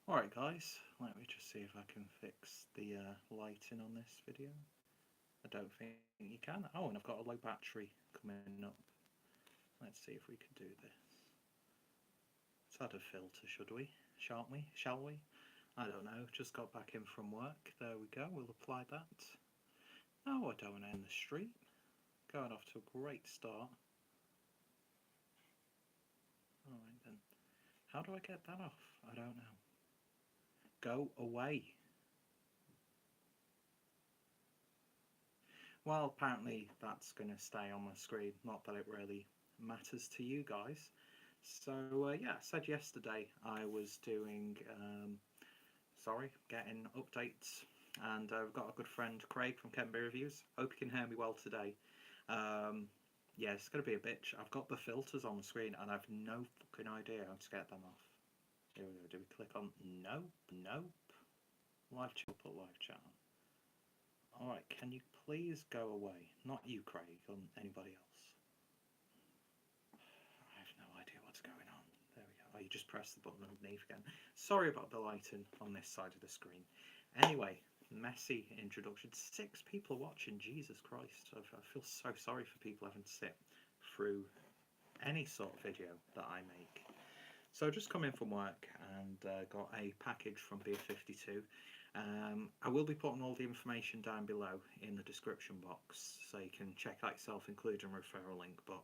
Alright guys, let me just see if I can fix the lighting on this video. I don't think you can. Oh, and I've got a low battery coming up. Let's see if we can do this. Let's add a filter, should we? Shan't we? Shall we? I don't know, just got back in from work. There we go, we'll apply that. No, I don't want to end the stream. Going off to a great start. Alright then. How do I get that off? I don't know. Go away. Well, apparently that's going to stay on my screen. Not that it really matters to you guys. So yeah, I said yesterday I was doing, getting updates, and I've got a good friend Craig from Beer Reviews. Hope you can hear me well today. Yeah, it's going to be a bitch. I've got the filters on the screen and I've no fucking idea how to get them off. Here we go. Do we click on? Nope, nope. Live chat, put live chat on. Alright, can you please go away? Not you, Craig, or anybody else. I have no idea what's going on. There we go. Oh, you just press the button underneath again. Sorry about the lighting on this side of the screen. Anyway, messy introduction. 6 people watching, Jesus Christ. I feel so sorry for people having to sit through any sort of video that I make. So just come in from work and got a package from Beer52. I will be putting all the information down below in the description box so you can check that yourself, including a referral link, but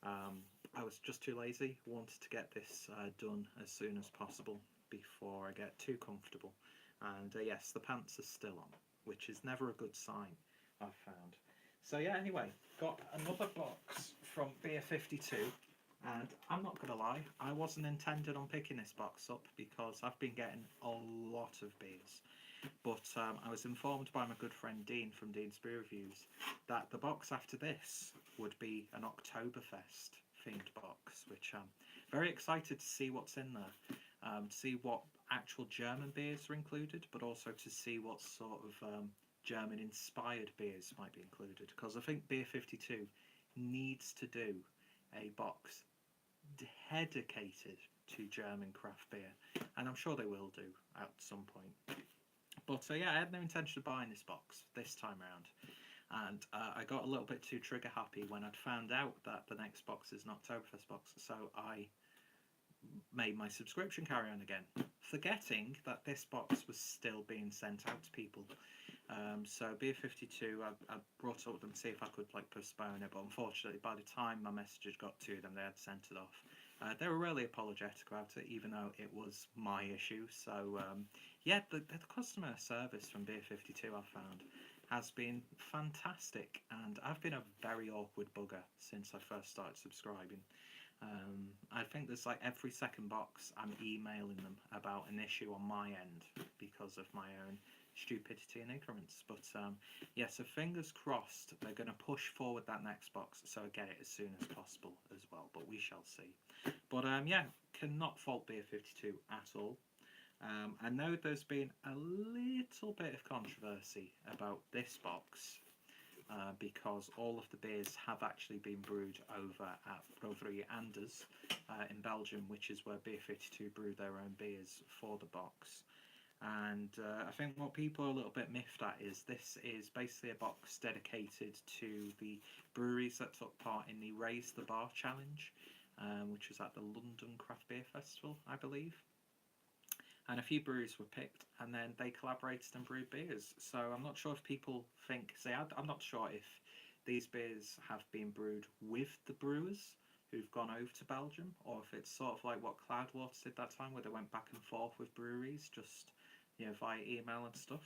I was just too lazy. Wanted to get this done as soon as possible before I get too comfortable. And yes, the pants are still on, which is never a good sign, I've found. So yeah, anyway, got another box from Beer52. And I'm not going to lie, I wasn't intended on picking this box up because I've been getting a lot of beers. But I was informed by my good friend Dean from Dean's Beer Reviews that the box after this would be an Oktoberfest themed box, which I'm very excited to see what's in there. To see what actual German beers are included, but also to see what sort of German inspired beers might be included. Because I think Beer52 needs to do a box dedicated to German craft beer, and I'm sure they will do at some point. But yeah, I had no intention of buying this box this time around, and I got a little bit too trigger happy when I'd found out that the next box is an Oktoberfest box, so I made my subscription carry on again, forgetting that this box was still being sent out to people. So Beer52, I brought up with them to see if I could postpone it, but unfortunately by the time my messages got to them, they had sent it off. They were really apologetic about it, even though it was my issue. So yeah, the customer service from Beer52 I've found has been fantastic, and I've been a very awkward bugger since I first started subscribing. I think there's every second box I'm emailing them about an issue on my end because of my own stupidity and ignorance. But yeah, so fingers crossed they're going to push forward that next box so I get it as soon as possible as well, but we shall see. But yeah, cannot fault Beer52 at all. I know there's been a little bit of controversy about this box because all of the beers have actually been brewed over at Brouwerie Anders in Belgium, which is where Beer52 brew their own beers for the box. And I think what people are a little bit miffed at is this is basically a box dedicated to the breweries that took part in the Raise the Bar Challenge, which was at the London Craft Beer Festival, I believe. And a few breweries were picked, and then they collaborated and brewed beers. So I'm not sure if people think, I'm not sure if these beers have been brewed with the brewers who've gone over to Belgium, or if it's sort of like what Cloudwater did that time, where they went back and forth with breweries, just via email and stuff,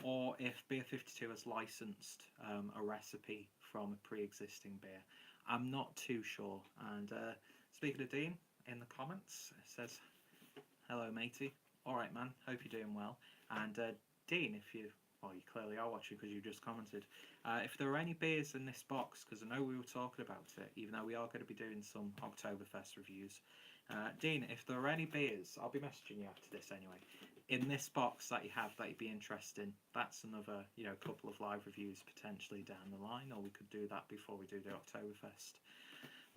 or if Beer52 has licensed a recipe from a pre-existing beer. I'm not too sure. And speaking of Dean, in the comments, it says, "Hello, matey. Alright, man, hope you're doing well." And Dean, if you clearly are watching because you just commented, if there are any beers in this box, because I know we were talking about it, even though we are going to be doing some Oktoberfest reviews, Dean, if there are any beers, I'll be messaging you after this anyway, in this box that you have that you'd be interested in, that's another couple of live reviews potentially down the line, or we could do that before we do the Oktoberfest.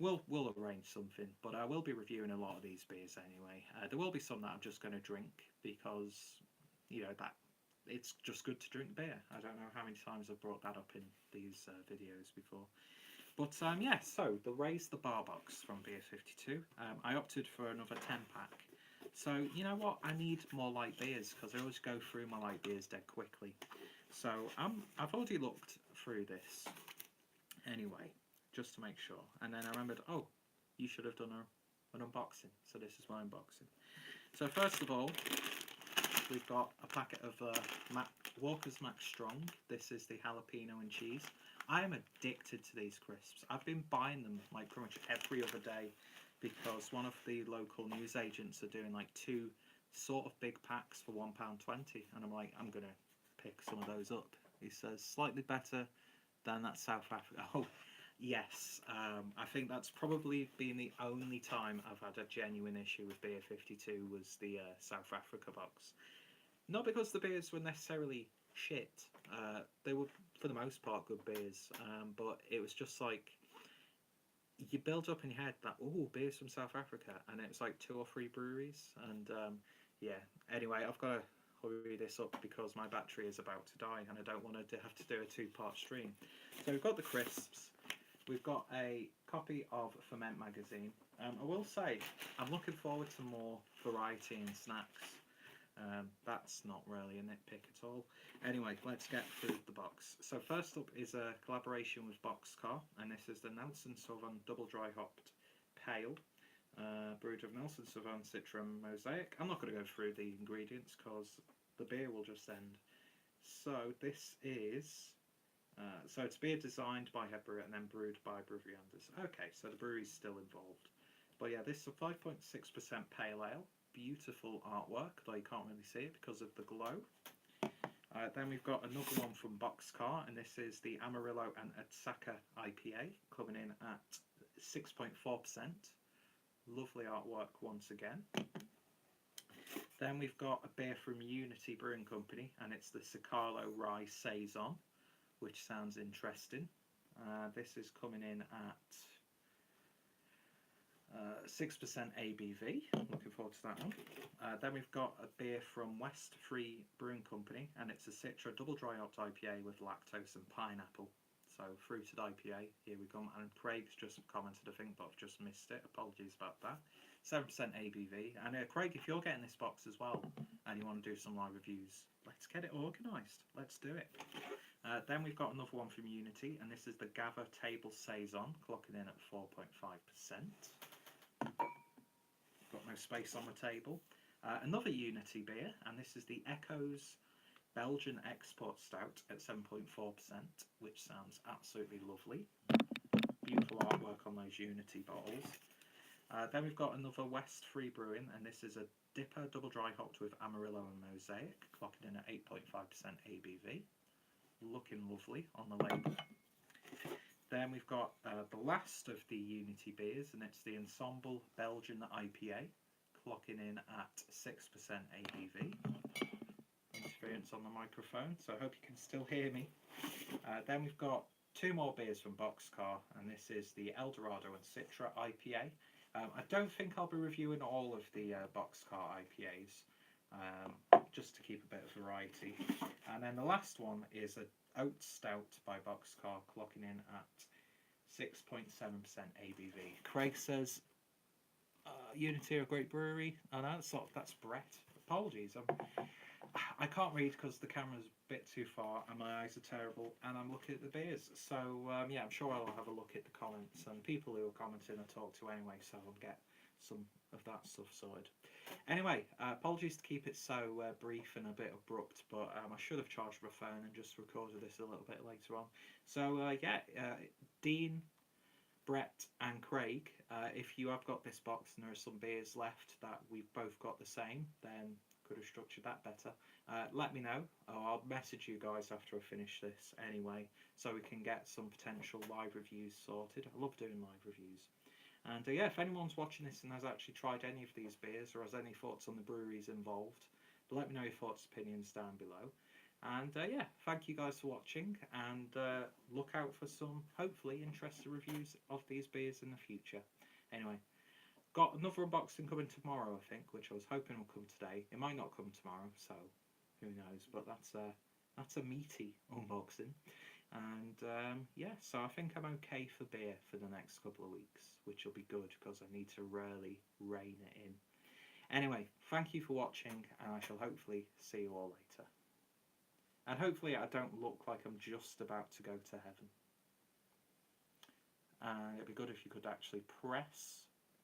we'll arrange something, but I will be reviewing a lot of these beers anyway. There will be some that I'm just going to drink because that it's just good to drink beer. I don't know how many times I've brought that up in these videos before. But yeah, so the Raise the Bar box from Beer52. I opted for another 10-pack. So you know what? I need more light beers because I always go through my light beers dead quickly. So I've already looked through this anyway, just to make sure. And then I remembered, oh, you should have done an unboxing. So this is my unboxing. So first of all, we've got a packet of Walker's Max Strong. This is the jalapeno and cheese. I am addicted to these crisps. I've been buying them like pretty much every other day because one of the local news agents are doing like 2 sort of big packs for £1.20, and I'm like, I'm gonna pick some of those up. He says slightly better than that South Africa. Oh yes, I think that's probably been the only time I've had a genuine issue with Beer52 was the South Africa box. Not because the beers were necessarily shit. They were, for the most part, good beers. But it was just like, you build up in your head that, oh, beers from South Africa. And it was like 2 or 3 breweries. And yeah, anyway, I've got to hurry this up because my battery is about to die. And I don't want to have to do a 2-part stream. So we've got the crisps. We've got a copy of Ferment magazine. I will say, I'm looking forward to more variety in snacks. That's not really a nitpick at all. Anyway, let's get through the box. So first up is a collaboration with Boxcar, and this is the Nelson Sauvin Double Dry Hopped Pale, brewed of Nelson Sauvin Citra and Mosaic. I'm not going to go through the ingredients because the beer will just end. So this is, so it's beer designed by head brewer and then brewed by Brewery Anders. Okay, so the brewery's still involved. But yeah, this is a 5.6% pale ale. Beautiful artwork, though you can't really see it because of the glow. Then we've got another one from Boxcar, and this is the Amarillo and Oaxaca IPA, coming in at 6.4%. Lovely artwork once again. Then we've got a beer from Unity Brewing Company, and it's the Sicalo Rye Saison, which sounds interesting. This is coming in at 6% ABV. Looking forward to that one. Then we've got a beer from West Free Brewing Company, and it's a Citra Double Dry Hopped IPA with lactose and pineapple. So fruited IPA. Here we go. And Craig's just commented, I think, but I've just missed it. Apologies about that. 7% ABV. And Craig, if you're getting this box as well, and you want to do some live reviews, let's get it organised. Let's do it. Then we've got another one from Unity, and this is the Gava Table Saison, clocking in at 4.5%. Got no space on the table. Another Unity beer, and this is the Echoes Belgian Export Stout at 7.4%, which sounds absolutely lovely. Beautiful artwork on those Unity bottles. Then we've got another West Free Brewing, and this is a Dipper Double Dry Hopped with Amarillo and Mosaic, clocking in at 8.5% ABV. Looking lovely on the label. Then we've got the last of the Unity beers, and it's the Ensemble Belgian IPA, clocking in at 6% ABV. Interference on the microphone, so I hope you can still hear me. Then we've got 2 more beers from Boxcar, and this is the Eldorado and Citra IPA. I don't think I'll be reviewing all of the Boxcar IPAs, just to keep a bit of variety. And then the last one is a Oat Stout by Boxcar, clocking in at 6.7% ABV. Craig says, Unity are a great brewery. Oh no, that's Brett. Apologies. I can't read because the camera's a bit too far and my eyes are terrible, and I'm looking at the beers. So yeah, I'm sure I'll have a look at the comments and people who are commenting I talk to anyway, so I'll get some of that stuff sorted. Anyway, apologies to keep it so brief and a bit abrupt, but I should have charged my phone and just recorded this a little bit later on. So yeah, Dean, Brett and Craig, if you have got this box and there are some beers left that we've both got the same, then could have structured that better. Let me know, or I'll message you guys after I finish this anyway, so we can get some potential live reviews sorted. I love doing live reviews. And yeah, if anyone's watching this and has actually tried any of these beers or has any thoughts on the breweries involved, let me know your thoughts and opinions down below. And yeah, thank you guys for watching, and look out for some hopefully interesting reviews of these beers in the future. Anyway, got another unboxing coming tomorrow, I think, which I was hoping will come today. It might not come tomorrow, so who knows? But that's a meaty unboxing. And yeah, so I think I'm okay for beer for the next couple of weeks, which will be good because I need to really rein it in. Anyway, thank you for watching, and I shall hopefully see you all later. And hopefully I don't look like I'm just about to go to heaven. And it'd be good if you could actually press